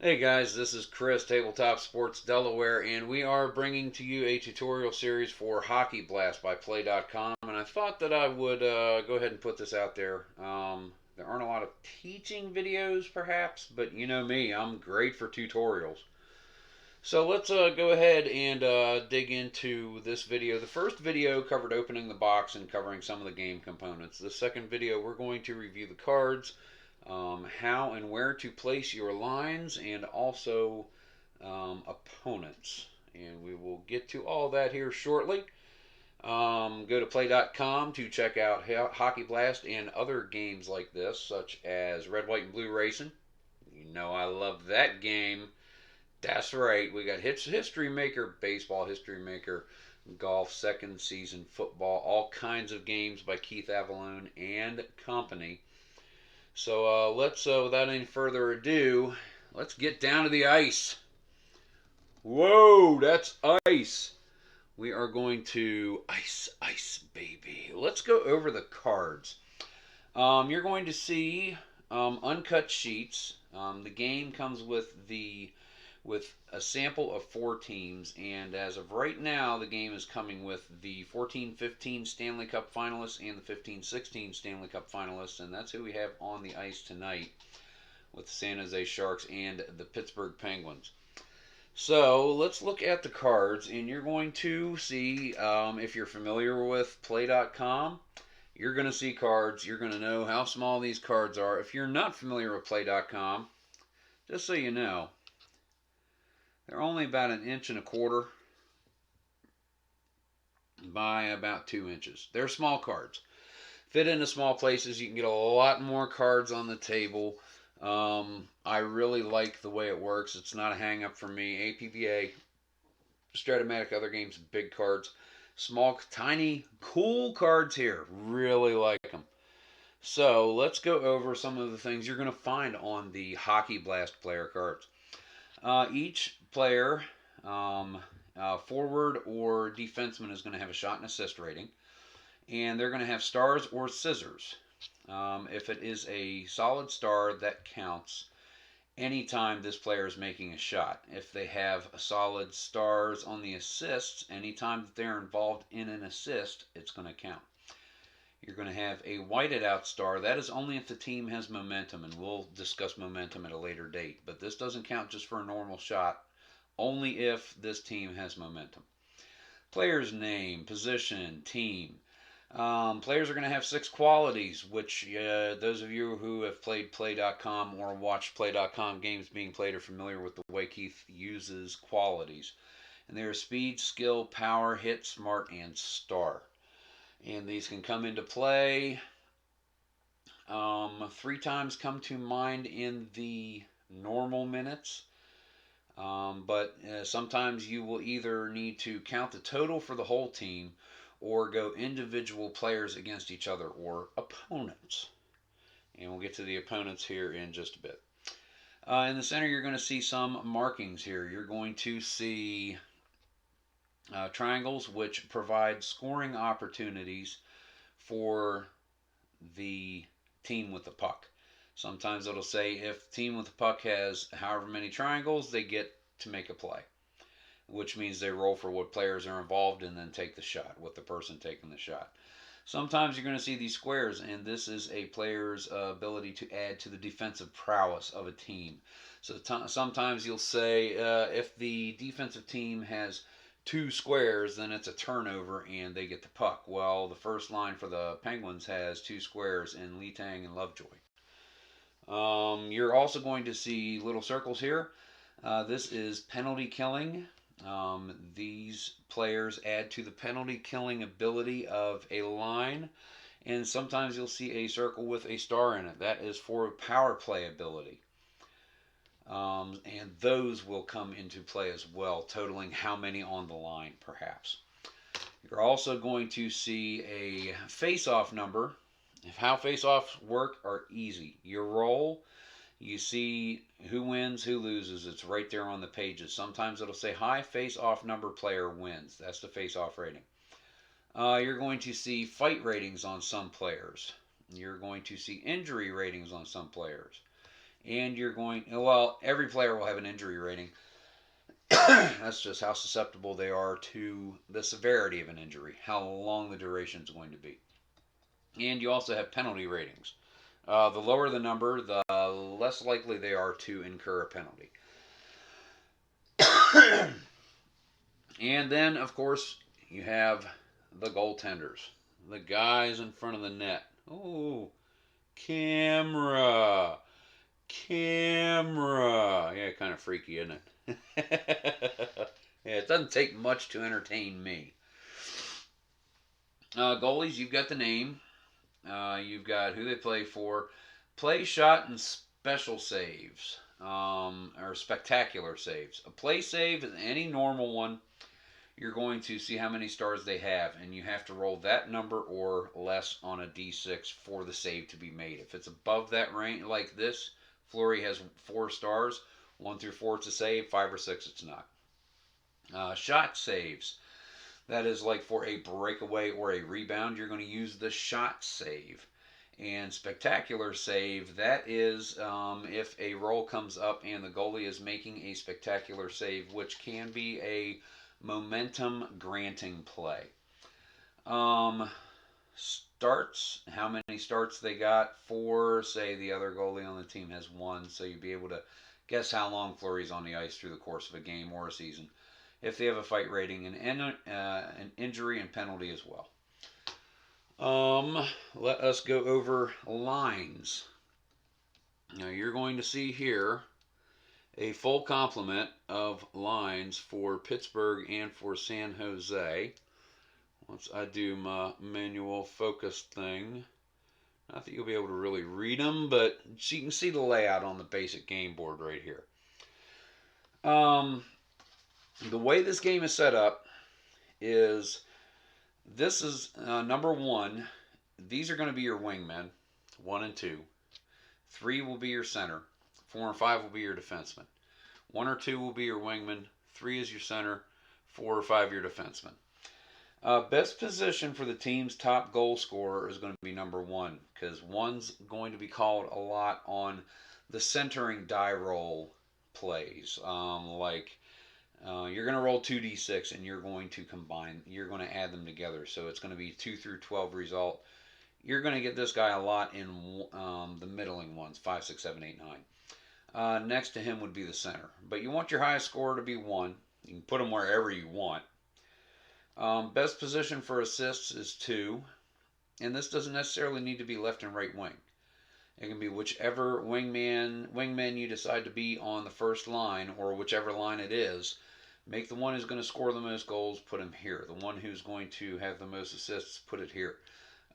Hey guys, this is Chris, Tabletop Sports Delaware, and we are bringing to you a tutorial series for Hockey Blast by Play.com. And I thought that I would go ahead and put this out there. There aren't a lot of teaching videos, perhaps, but you know me, I'm great for tutorials. So let's go ahead and dig into this video. The first video covered opening the box and covering some of the game components. The second video, we're going to review the cards, how and where to place your lines, and also opponents. And we will get to all that here shortly. Go to play.com to check out Hockey Blast and other games like this, such as Red, White, and Blue Racing. You know I love that game. That's right. We got History Maker, Baseball History Maker, Golf, Second Season, Football, all kinds of games by Keith Avalone and company. So without any further ado, let's get down to the ice. Whoa, that's ice. We are going to ice, baby. Let's go over the cards. You're going to see uncut sheets. The game comes with a sample of 4 teams, and as of right now, the game is coming with the 14-15 Stanley Cup finalists and the 15-16 Stanley Cup finalists, and that's who we have on the ice tonight with the San Jose Sharks and the Pittsburgh Penguins. So let's look at the cards, and you're going to see, if you're familiar with Play.com, you're going to see cards. You're going to know how small these cards are. If you're not familiar with Play.com, just so you know, they're only about 1.25 inches by about 2 inches. They're small cards. Fit into small places. You can get a lot more cards on the table. I really like the way it works. It's not a hang up for me. APBA, Stratomatic, other games, big cards. Small, tiny, cool cards here. Really like them. So let's go over some of the things you're going to find on the Hockey Blast player cards. Each player, forward or defenseman, is going to have a shot and assist rating, and they're going to have stars or scissors. If it is a solid star, that counts anytime this player is making a shot. If they have solid stars on the assists, anytime that they're involved in an assist, it's going to count. You're going to have a whited out star. That is only if the team has momentum, and we'll discuss momentum at a later date. But this doesn't count just for a normal shot, only if this team has momentum. Player's name, position, team. Players are going to have 6 qualities, which those of you who have played Play.com or watched Play.com games being played are familiar with the way Keith uses qualities. And they are speed, skill, power, hit, smart, and star. And these can come into play. 3 times come to mind in the normal minutes. But sometimes you will either need to count the total for the whole team or go individual players against each other or opponents. And we'll get to the opponents here in just a bit. In the center, you're going to see some markings here. You're going to see triangles, which provide scoring opportunities for the team with the puck. Sometimes it'll say if team with the puck has however many triangles, they get to make a play, which means they roll for what players are involved and then take the shot with the person taking the shot. Sometimes you're going to see these squares, and this is a player's ability to add to the defensive prowess of a team. So sometimes you'll say if the defensive team has 2 squares, then it's a turnover and they get the puck. Well, the first line for the Penguins has 2 squares in Letang and Lovejoy. You're also going to see little circles here. This is penalty killing. These players add to the penalty killing ability of a line, and sometimes you'll see a circle with a star in it. That is for power play ability. And those will come into play as well, totaling how many on the line, perhaps. You're also going to see a face-off number. How face-offs work are easy. You roll, you see who wins, who loses. It's right there on the pages. Sometimes it'll say high face-off number player wins. That's the face-off rating. You're going to see fight ratings on some players. You're going to see injury ratings on some players. And you're going, well, every player will have an injury rating. That's just how susceptible they are to the severity of an injury, how long the duration is going to be. And you also have penalty ratings. The lower the number, the less likely they are to incur a penalty. And then, of course, you have the goaltenders, the guys in front of the net. Oh, camera. Camera. Yeah, kind of freaky, isn't it? Yeah, it doesn't take much to entertain me. Goalies, you've got the name. You've got who they play for. Play, shot, and special saves. Or spectacular saves. A play save is any normal one. You're going to see how many stars they have, and you have to roll that number or less on a d6 for the save to be made. If it's above that range, like this, Fleury has 4 stars. 1 through 4 it's a save, 5 or 6 it's not. Shot saves. That is like for a breakaway or a rebound, you're going to use the shot save. And spectacular save, that is if a roll comes up and the goalie is making a spectacular save, which can be a momentum granting play. Starts, how many starts they got for, say, the other goalie on the team has 1, so you'd be able to guess how long Fleury's on the ice through the course of a game or a season. If they have a fight rating, an injury and penalty as well. Let us go over lines. Now you're going to see here a full complement of lines for Pittsburgh and for San Jose. Once I do my manual focus thing, not that you'll be able to really read them, but you can see the layout on the basic game board right here. The way this game is set up is this is number 1. These are going to be your wingmen, 1 and 2. 3 will be your center. 4 and 5 will be your defenseman. 1 or 2 will be your wingman. 3 is your center. 4 or 5 your defenseman. Best position for the team's top goal scorer is going to be number 1, because 1's going to be called a lot on the centering die roll plays. You're going to roll 2d6 and you're going to combine, you're going to add them together. So it's going to be 2 through 12 result. You're going to get this guy a lot in the middling ones, 5, 6, 7, 8, 9. Next to him would be the center. But you want your highest scorer to be 1. You can put him wherever you want. Best position for assists is 2. And this doesn't necessarily need to be left and right wing. It can be whichever wingman you decide to be on the first line, or whichever line it is. Make the one who's going to score the most goals, put him here. The one who's going to have the most assists, put it here.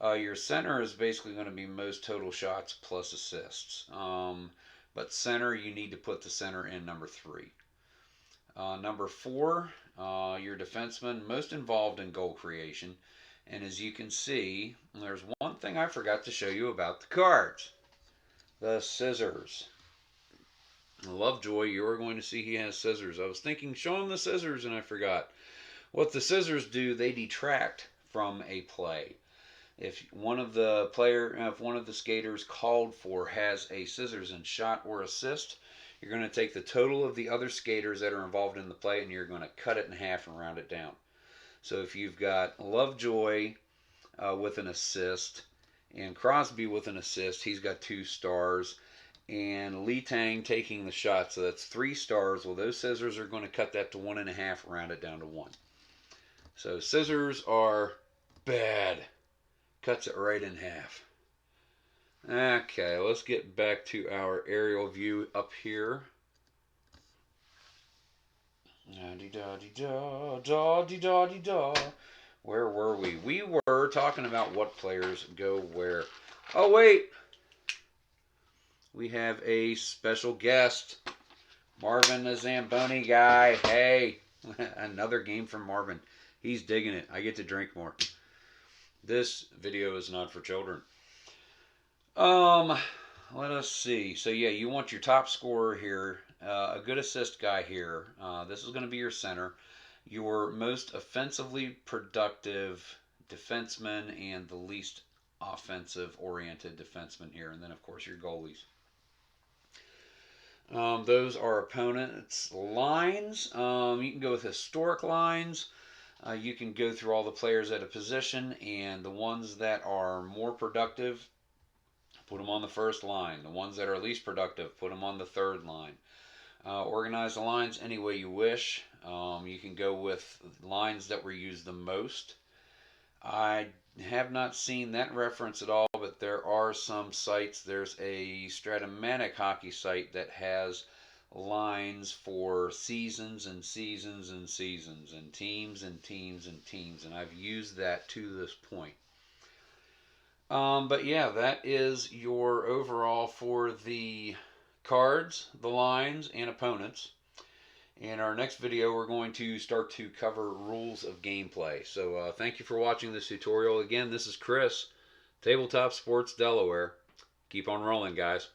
Your center is basically going to be most total shots plus assists. But center, you need to put the center in number 3. Number 4, your defenseman, most involved in goal creation. And as you can see, there's one thing I forgot to show you about the cards. The scissors. Lovejoy, you're going to see he has scissors. I was thinking, show him the scissors, and I forgot. What the scissors do, they detract from a play. If one of the skaters called for has a scissors in shot or assist, you're going to take the total of the other skaters that are involved in the play and you're going to cut it in half and round it down. So if you've got Lovejoy with an assist and Crosby with an assist, he's got 2 stars. And Lee Tang taking the shot, so that's 3 stars. Well, those scissors are going to cut that to 1.5, round it down to 1. So scissors are bad. Cuts it right in half. Okay, let's get back to our aerial view up here. Da-dee-da-dee-da. Where were we? We were talking about what players go where. Oh, wait. We have a special guest. Marvin, the Zamboni guy. Hey, another game from Marvin. He's digging it. I get to drink more. This video is not for children. Let us see. So yeah, you want your top scorer here, a good assist guy here. This is going to be your center, your most offensively productive defenseman, and the least offensive oriented defenseman here, and then of course your goalies. Those are opponents' lines. You can go with historic lines. You can go through all the players at a position, and the ones that are more productive, put them on the first line. The ones that are least productive, put them on the third line. Organize the lines any way you wish. You can go with lines that were used the most. I have not seen that reference at all, but there are some sites. There's a Stratomatic hockey site that has lines for seasons and seasons and seasons and teams and teams and teams, and I've used that to this point. But yeah, that is your overall for the cards, the lines, and opponents. In our next video, we're going to start to cover rules of gameplay. So thank you for watching this tutorial. Again, this is Chris, Tabletop Sports Delaware. Keep on rolling, guys.